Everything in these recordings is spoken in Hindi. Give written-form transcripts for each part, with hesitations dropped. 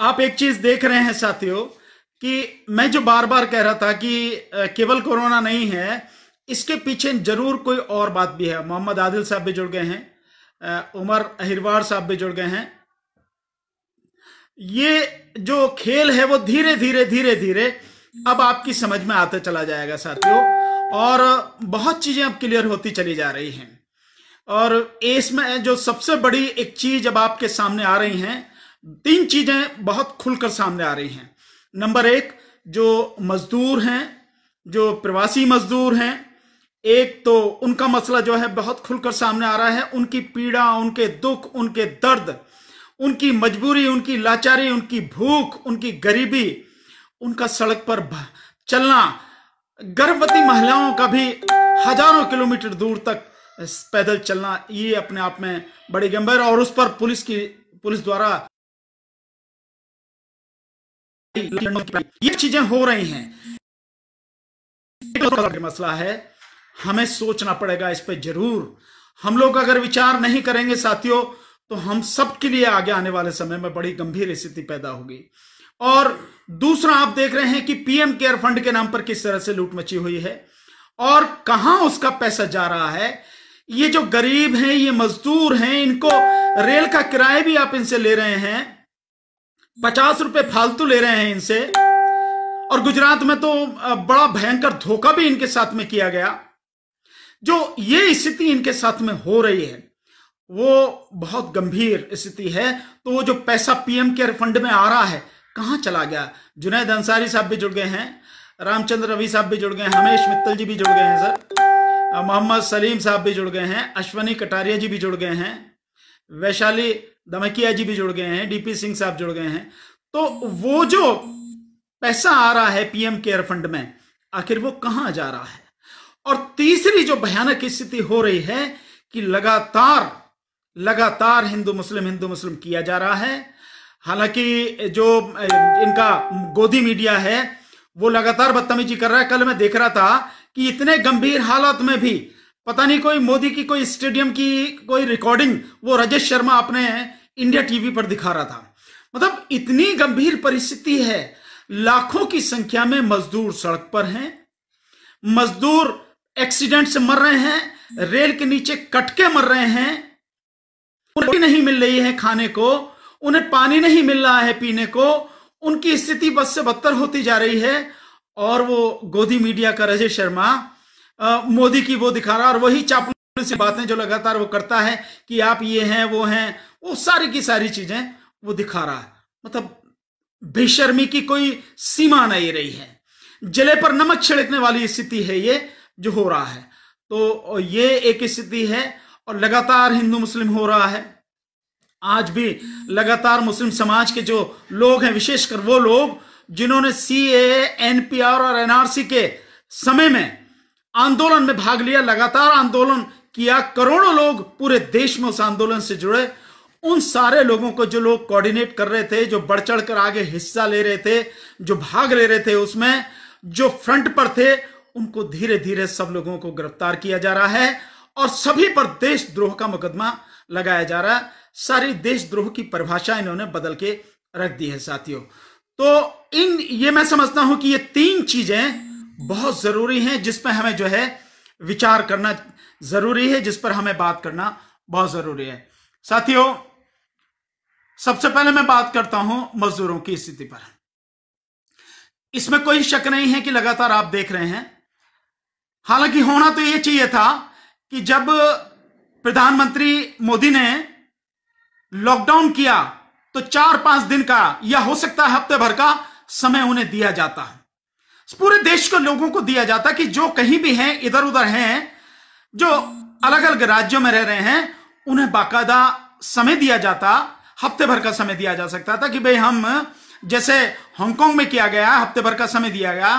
आप एक चीज देख रहे हैं साथियों कि मैं जो बार बार कह रहा था कि केवल कोरोना नहीं है, इसके पीछे जरूर कोई और बात भी है। मोहम्मद आदिल साहब भी जुड़ गए हैं, उमर अहिरवार साहब भी जुड़ गए हैं। ये जो खेल है वो धीरे धीरे धीरे धीरे अब आपकी समझ में आते चला जाएगा साथियों, और बहुत चीजें अब क्लियर होती चली जा रही हैं। और इसमें जो सबसे बड़ी एक चीज अब आपके सामने आ रही हैं, तीन चीजें बहुत खुलकर सामने आ रही हैं। नंबर एक, जो मजदूर हैं, जो प्रवासी मजदूर हैं, एक तो उनका मसला जो है बहुत खुलकर सामने आ रहा है। उनकी पीड़ा, उनके दुख, उनके दर्द, उनकी मजबूरी, उनकी लाचारी, उनकी भूख, उनकी गरीबी, उनका सड़क पर चलना, गर्भवती महिलाओं का भी हजारों किलोमीटर दूर तक पैदल चलना, ये अपने आप में बड़ी गंभीर, और उस पर पुलिस द्वारा ये चीजें हो रही हैं। मसला है, हमें सोचना पड़ेगा इस पे जरूर। हम लोग अगर विचार नहीं करेंगे साथियों, तो हम सबके लिए आगे आने वाले समय में बड़ी गंभीर स्थिति पैदा होगी। और दूसरा, आप देख रहे हैं कि पीएम केयर फंड के नाम पर किस तरह से लूट मची हुई है और कहां उसका पैसा जा रहा है। ये जो गरीब हैं, ये मजदूर हैं, इनको रेल का किराया भी आप इनसे ले रहे हैं, 50 रुपए फालतू ले रहे हैं इनसे। और गुजरात में तो बड़ा भयंकर धोखा भी इनके साथ में किया गया। जो ये स्थिति इनके साथ में हो रही है वो बहुत गंभीर स्थिति है। तो वो जो पैसा पीएम केयर फंड में आ रहा है कहां चला गया। जुनैद अंसारी साहब भी जुड़ गए हैं, रामचंद्र रवि साहब भी जुड़ गए हैं, हमेश मित्तल जी भी जुड़ गए हैं सर, मोहम्मद सलीम साहब भी जुड़ गए हैं, अश्वनी कटारिया जी भी जुड़ गए हैं, वैशाली दमकिया जी भी जुड़ गए हैं, डीपी सिंह साहब जुड़ गए हैं। तो वो जो पैसा आ रहा है पीएम केयर फंड में, आखिर वो कहां जा रहा है। और तीसरी जो भयानक स्थिति हो रही है कि लगातार हिंदू मुस्लिम किया जा रहा है। हालांकि जो इनका गोदी मीडिया है वो लगातार बदतमीजी कर रहा है। कल मैं देख रहा था कि इतने गंभीर हालात में भी पता नहीं कोई मोदी की कोई स्टेडियम की कोई रिकॉर्डिंग वो राजेश शर्मा अपने इंडिया टीवी पर दिखा रहा था। मतलब इतनी गंभीर परिस्थिति है। लाखों की संख्या में मजदूर सड़क पर हैं, मजदूर एक्सीडेंट से मर रहे हैं, रेल के नीचे कटके मर रहे हैं, रोटी नहीं मिल रही है खाने को, उन्हें पानी नहीं मिल रहा है पीने को, उनकी स्थिति बद से बदतर होती जा रही है। और वो गोदी मीडिया का राजेश शर्मा मोदी की वो दिखा रहा है, और वही चापलूसी बातें जो लगातार वो करता है कि आप ये हैं वो हैं, वो सारी की सारी चीजें वो दिखा रहा है। मतलब बेशर्मी की कोई सीमा नहीं रही है। जले पर नमक छिड़कने वाली स्थिति है ये जो हो रहा है। तो ये एक स्थिति है, और लगातार हिंदू मुस्लिम हो रहा है। आज भी लगातार मुस्लिम समाज के जो लोग हैं, विशेषकर वो लोग जिन्होंने सीएए, एनपीआर और एनआरसी के समय में आंदोलन में भाग लिया, लगातार आंदोलन किया, करोड़ों लोग पूरे देश में उस आंदोलन से जुड़े, उन सारे लोगों को जो लोग कोऑर्डिनेट कर रहे थे, जो बढ़ चढ़ कर आगे हिस्सा ले रहे थे, जो भाग ले रहे थे, उसमें जो फ्रंट पर थे, उनको धीरे धीरे सब लोगों को गिरफ्तार किया जा रहा है और सभी पर देशद्रोह का मुकदमा लगाया जा रहा है। सारी देशद्रोह की परिभाषा इन्होंने बदल के रख दी है साथियों। तो ये मैं समझता हूं कि ये तीन चीजें बहुत जरूरी हैं जिस पर हमें जो है विचार करना जरूरी है, जिस पर हमें बात करना बहुत जरूरी है साथियों। सबसे पहले मैं बात करता हूं मजदूरों की स्थिति पर। इसमें कोई शक नहीं है कि लगातार आप देख रहे हैं, हालांकि होना तो यह चाहिए था कि जब प्रधानमंत्री मोदी ने लॉकडाउन किया तो 4-5 दिन का या हो सकता है हफ्ते भर का समय उन्हें दिया जाता, पूरे देश के लोगों को दिया जाता कि जो कहीं भी हैं, इधर उधर हैं, जो अलग अलग राज्यों में रह रहे हैं, उन्हें बाकायदा समय दिया जाता, हफ्ते भर का समय दिया जा सकता था कि भाई हम, जैसे हांगकांग में किया गया, हफ्ते भर का समय दिया गया,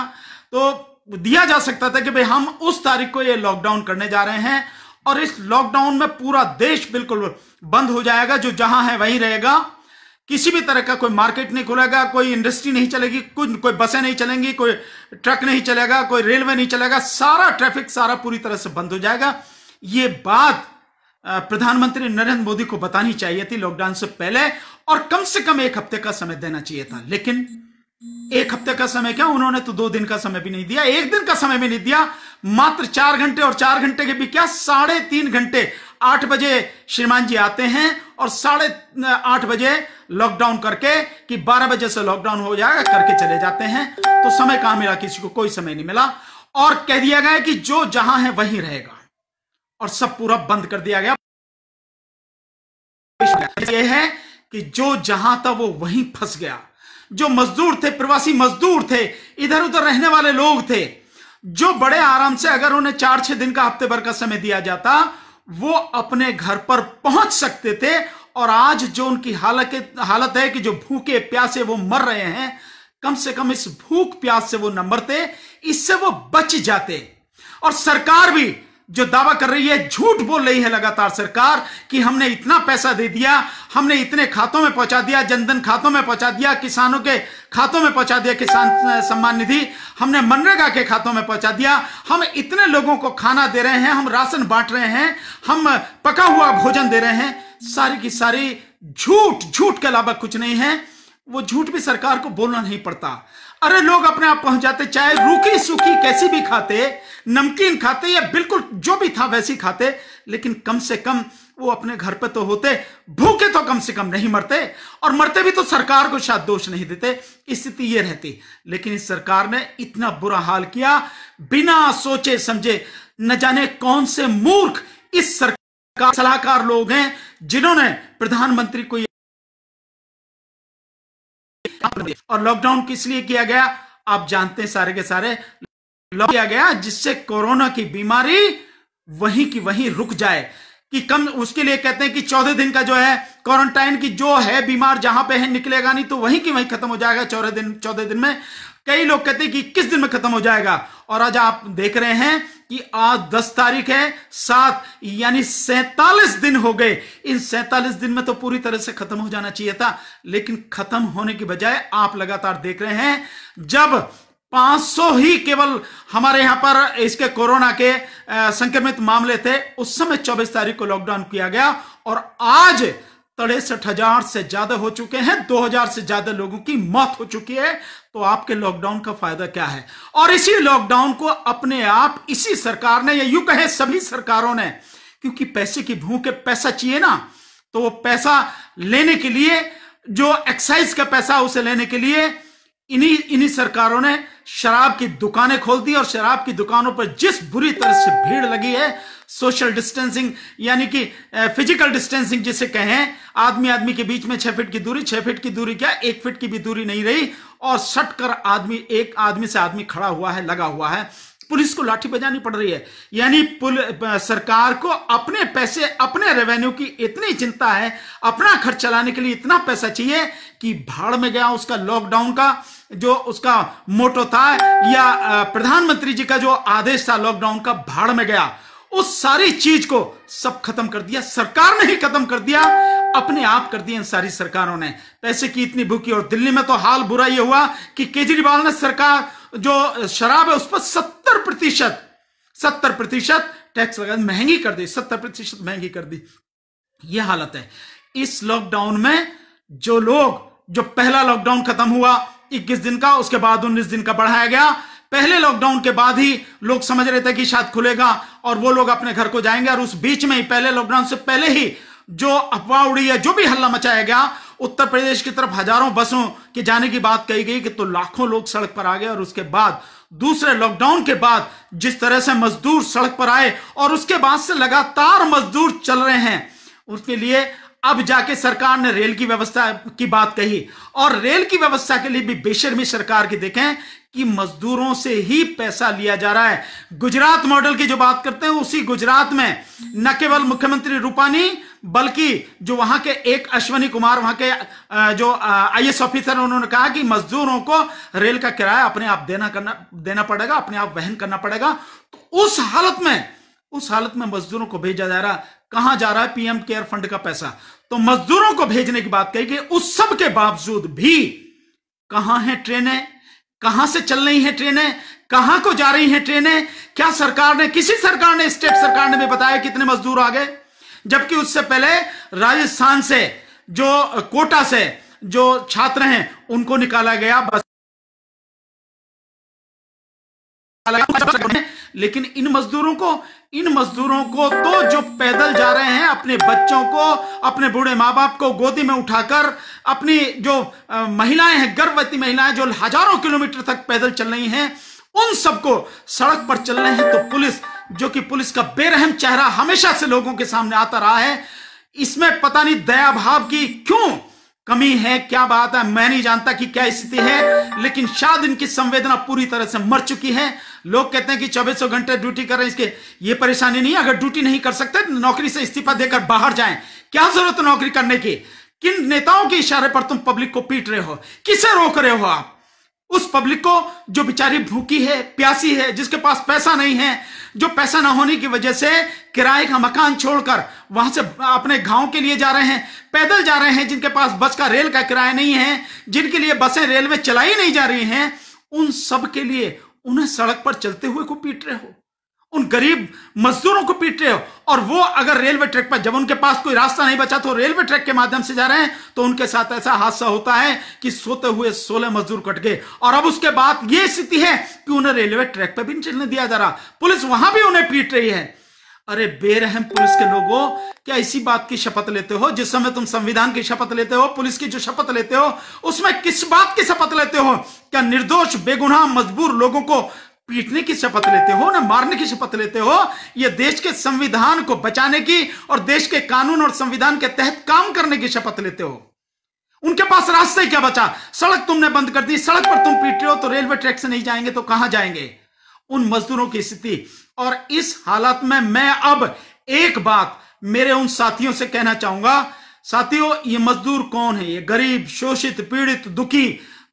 तो दिया जा सकता था कि भाई हम उस तारीख को ये लॉकडाउन करने जा रहे हैं और इस लॉकडाउन में पूरा देश बिल्कुल बंद हो जाएगा, जो जहां है वहीं रहेगा, किसी भी तरह का कोई मार्केट नहीं खुलेगा, कोई इंडस्ट्री नहीं चलेगी, कोई बसें नहीं चलेंगी, कोई ट्रक नहीं चलेगा, कोई रेलवे नहीं चलेगा, सारा ट्रैफिक सारा पूरी तरह से बंद हो जाएगा। ये बात प्रधानमंत्री नरेंद्र मोदी को बतानी चाहिए थी लॉकडाउन से पहले, और कम से कम 1 हफ्ते का समय देना चाहिए था। लेकिन 1 हफ्ते का समय क्या, उन्होंने तो 2 दिन का समय भी नहीं दिया, 1 दिन का समय भी नहीं दिया। मात्र 4 घंटे, और 4 घंटे के भी क्या, 3.5 घंटे। 8 बजे श्रीमान जी आते हैं और 8:30 बजे लॉकडाउन करके कि 12 बजे से लॉकडाउन हो जाएगा करके चले जाते हैं। तो समय कहां मिला, किसी को कोई समय नहीं मिला। और कह दिया गया कि जो जहां है वहीं रहेगा, और सब पूरा बंद कर दिया गया। यह है कि जो जहां था वो वहीं फंस गया। जो मजदूर थे, प्रवासी मजदूर थे, इधर उधर रहने वाले लोग थे, जो बड़े आराम से अगर उन्हें 4-6 दिन का, हफ्ते भर का समय दिया जाता, वो अपने घर पर पहुंच सकते थे। और आज जो उनकी हालत है कि जो भूखे प्यासे वो मर रहे हैं, कम से कम इस भूख प्यास से वो न मरते, इससे वो बच जाते। और सरकार भी जो दावा कर रही है, झूठ बोल रही है लगातार सरकार कि हमने इतना पैसा दे दिया, हमने इतने खातों में पहुंचा दिया, जनधन खातों में पहुंचा दिया, किसानों के खातों में पहुंचा दिया, किसान सम्मान निधि हमने मनरेगा के खातों में पहुंचा दिया, हम इतने लोगों को खाना दे रहे हैं, हम राशन बांट रहे हैं, हम पका हुआ भोजन दे रहे हैं। सारी की सारी झूठ के अलावा कुछ नहीं है। वो झूठ भी सरकार को बोलना नहीं पड़ता। अरे लोग अपने आप पहुंच जाते, चाहे रूखी सूखी कैसी भी खाते, नमकीन खाते या बिल्कुल जो भी था वैसी खाते, लेकिन कम से कम वो अपने घर पे तो होते, भूखे तो कम से कम नहीं मरते, और मरते भी तो सरकार को शायद दोष नहीं देते। स्थिति ये रहती। लेकिन इस सरकार ने इतना बुरा हाल किया, बिना सोचे समझे। न जाने कौन से मूर्ख इस सरकार सलाहकार लोग हैं जिन्होंने प्रधानमंत्री को, और लॉकडाउन किस लिए किया गया आप जानते हैं, सारे के सारे किया गया जिससे कोरोना की बीमारी वहीं की वहीं रुक जाए। कि कम, उसके लिए कहते हैं कि 14 दिन का जो है क्वारंटाइन की, जो है बीमार जहां पे है निकलेगा नहीं, तो वहीं की वहीं खत्म हो जाएगा 14 दिन में। कई लोग कहते हैं कि 21 दिन में खत्म हो जाएगा, और आज आप देख रहे हैं कि आज 10 तारीख है, 7 यानी 47 दिन हो गए। इन 47 दिन में तो पूरी तरह से खत्म हो जाना चाहिए था, लेकिन खत्म होने की बजाय आप लगातार देख रहे हैं, जब 500 ही केवल हमारे यहां पर इसके कोरोना के संक्रमित मामले थे, उस समय 24 तारीख को लॉकडाउन किया गया, और आज 63,000 से ज्यादा हो चुके हैं, 2,000 से ज्यादा लोगों की मौत हो चुकी है। तो आपके लॉकडाउन का फायदा क्या है? और इसी लॉकडाउन को अपने आप इसी सरकार ने, या यूं कहें सभी सरकारों ने, क्योंकि पैसे की भूख है, पैसा चाहिए ना, तो वो पैसा लेने के लिए, जो एक्साइज का पैसा उसे लेने के लिए इन्हीं सरकारों ने शराब की दुकानें खोल दी। और शराब की दुकानों पर जिस बुरी तरह से भीड़ लगी है, सोशल डिस्टेंसिंग यानी कि फिजिकल डिस्टेंसिंग जिसे कहें, आदमी के बीच में 6 फीट की दूरी, 6 फीट की दूरी क्या, 1 फीट की भी दूरी नहीं रही, और सट कर एक आदमी से आदमी खड़ा हुआ है, लगा हुआ है। पुलिस को लाठी बजानी पड़ रही है। यानी सरकार को अपने पैसे, अपने रेवेन्यू की इतनी चिंता है, अपना खर्च चलाने के लिए इतना पैसा चाहिए कि भाड़ में गया उसका लॉकडाउन का जो उसका मोटो था, या प्रधानमंत्री जी का जो आदेश था लॉकडाउन का, भाड़ में गया। उस सारी चीज को सब खत्म कर दिया, सरकार ने ही खत्म कर दिया, अपने आप कर दिया इन सारी सरकारों ने। पैसे की इतनी भूखी। और दिल्ली में तो हाल बुरा ये हुआ कि केजरीवाल ने सरकार जो शराब है उस पर 70% टैक्स लगा, महंगी कर दी, 70% महंगी कर दी। यह हालत है। इस लॉकडाउन में जो लोग, जो पहला लॉकडाउन खत्म हुआ 21 दिन का, उसके बाद 19 दिन का बढ़ाया गया। पहले लॉकडाउन के बाद ही लोग समझ रहे थे कि शायद खुलेगा और वो लोग अपने घर को जाएंगे, और उस बीच में ही, पहले लॉकडाउन से पहले ही जो अफवाह उड़ी है, जो भी हल्ला मचाया गया, उत्तर प्रदेश की तरफ हजारों बसों के जाने की बात कही गई कि तो लाखों लोग सड़क पर आ गए। और उसके बाद दूसरे लॉकडाउन के बाद जिस तरह से मजदूर सड़क पर आए, और उसके बाद से लगातार मजदूर चल रहे हैं, उसके लिए अब जाके सरकार ने रेल की व्यवस्था की बात कही। और रेल की व्यवस्था के लिए भी बेशर्मी सरकार की देखें कि मजदूरों से ही पैसा लिया जा रहा है। गुजरात मॉडल की जो बात करते हैं, उसी गुजरात में न केवल मुख्यमंत्री रूपानी, बल्कि जो वहां के एक अश्वनी कुमार, वहां के जो IAS ऑफिसर, उन्होंने कहा कि मजदूरों को रेल का किराया अपने आप देना पड़ेगा, अपने आप वहन करना पड़ेगा। तो उस हालत में मजदूरों को भेजा जा रहा, कहां जा रहा है? PM केयर फंड का पैसा। तो मजदूरों को भेजने की बात कही गई। उस सब के बावजूद भी कहां है ट्रेनें, कहां से चल रही हैं ट्रेनें, कहां को जा रही हैं ट्रेनें? क्या सरकार ने, किसी सरकार ने, स्टेट सरकार ने भी बताया कितने मजदूर आ गए? जबकि उससे पहले राजस्थान से जो कोटा से जो छात्र हैं उनको निकाला गया बस। लेकिन इन मजदूरों को तो जो पैदल जा रहे हैं, अपने बच्चों को, अपने बूढ़े माँ बाप को गोदी में उठाकर, अपनी जो महिलाएं हैं, गर्भवती महिलाएं जो हजारों किलोमीटर तक पैदल चल रही हैं, उन सबको सड़क पर चल रहे हैं, तो पुलिस, जो कि पुलिस का बेरहम चेहरा हमेशा से लोगों के सामने आता रहा है, इसमें पता नहीं दया भाव की क्यों कमी है, क्या बात है, मैं नहीं जानता कि क्या स्थिति है, लेकिन शायद इनकी संवेदना पूरी तरह से मर चुकी है। लोग कहते हैं कि 24 घंटे ड्यूटी कर रहे हैं, इसके ये परेशानी नहीं है। अगर ड्यूटी नहीं कर सकते नौकरी से इस्तीफा देकर बाहर जाएं। क्या जरूरत है नौकरी करने की? किन नेताओं के इशारे पर तुम पब्लिक को पीट रहे हो? किसे रोक रहे हो आप? उस पब्लिक को जो बेचारी भूखी है, प्यासी है, जिसके पास पैसा नहीं है, जो पैसा ना होने की वजह से किराए का मकान छोड़कर वहां से अपने गांव के लिए जा रहे हैं, पैदल जा रहे हैं, जिनके पास बस का, रेल का किराया नहीं है, जिनके लिए बसें रेलवे चलाई नहीं जा रही हैं, उन सब के लिए उन्हें सड़क पर चलते हुए को पीट रहे हो, उन गरीब मजदूरों को पीट रहे हो। और वो अगर रेलवे ट्रैक पर, जब उनके पास कोई रास्ता नहीं बचा तो रेलवे ट्रैक के माध्यम से जा रहे हैं, तो उनके साथ ऐसा हादसा होता है कि सोते हुए 16 मजदूर कट गए। और अब उसके बाद ये स्थिति है कि उन्हें रेलवे ट्रैक पर भी नहीं चलने दिया जा रहा, पुलिस वहां भी उन्हें पीट रही है। अरे बेरहम पुलिस के लोगों, क्या इसी बात की शपथ लेते हो? जिस समय तुम संविधान की शपथ लेते हो, पुलिस की जो शपथ लेते हो, उसमें किस बात की शपथ लेते हो? क्या निर्दोष बेगुनाह मजबूर लोगों को पीटने की शपथ लेते हो, ना मारने की शपथ लेते हो? यह देश के संविधान को बचाने की और देश के कानून और संविधान के तहत काम करने की शपथ लेते हो। उनके पास रास्ता ही क्या बचा? सड़क तुमने बंद कर दी, सड़क पर तुम पीट रहे हो, तो रेलवे ट्रैक से नहीं जाएंगे तो कहां जाएंगे? उन मजदूरों की स्थिति। और इस हालत में मैं अब एक बात मेरे उन साथियों से कहना चाहूंगा, साथियों, ये मजदूर कौन है? ये गरीब, शोषित, पीड़ित, दुखी,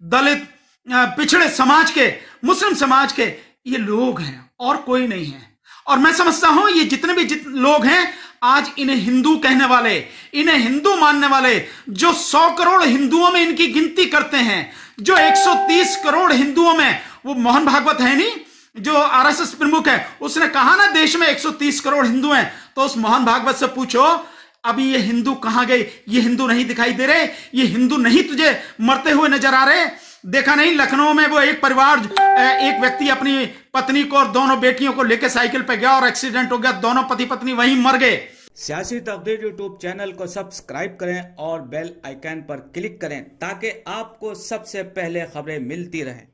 दलित, पिछड़े समाज के, मुस्लिम समाज के ये लोग हैं और कोई नहीं है। और मैं समझता हूं ये जितने भी लोग हैं, आज इन्हें हिंदू कहने वाले, इन्हें हिंदू मानने वाले, जो 100 करोड़ हिंदुओं में इनकी गिनती करते हैं, जो 130 करोड़ हिंदुओं में, वो मोहन भागवत है नहीं जो आरएसएस प्रमुख है, उसने कहा ना देश में 130 करोड़ हिंदू हैं, तो उस मोहन भागवत से पूछो अभी ये हिंदू कहां गए? ये हिंदू नहीं दिखाई दे रहे? ये हिंदू नहीं तुझे मरते हुए नजर आ रहे? देखा नहीं लखनऊ में वो एक परिवार, एक व्यक्ति अपनी पत्नी को और दोनों बेटियों को लेकर साइकिल पे गया और एक्सीडेंट हो गया, दोनों पति पत्नी वहीं मर गए। सियासी तकदीर यूट्यूब चैनल को सब्सक्राइब करें और बेल आइकन पर क्लिक करें ताकि आपको सबसे पहले खबरें मिलती रहें।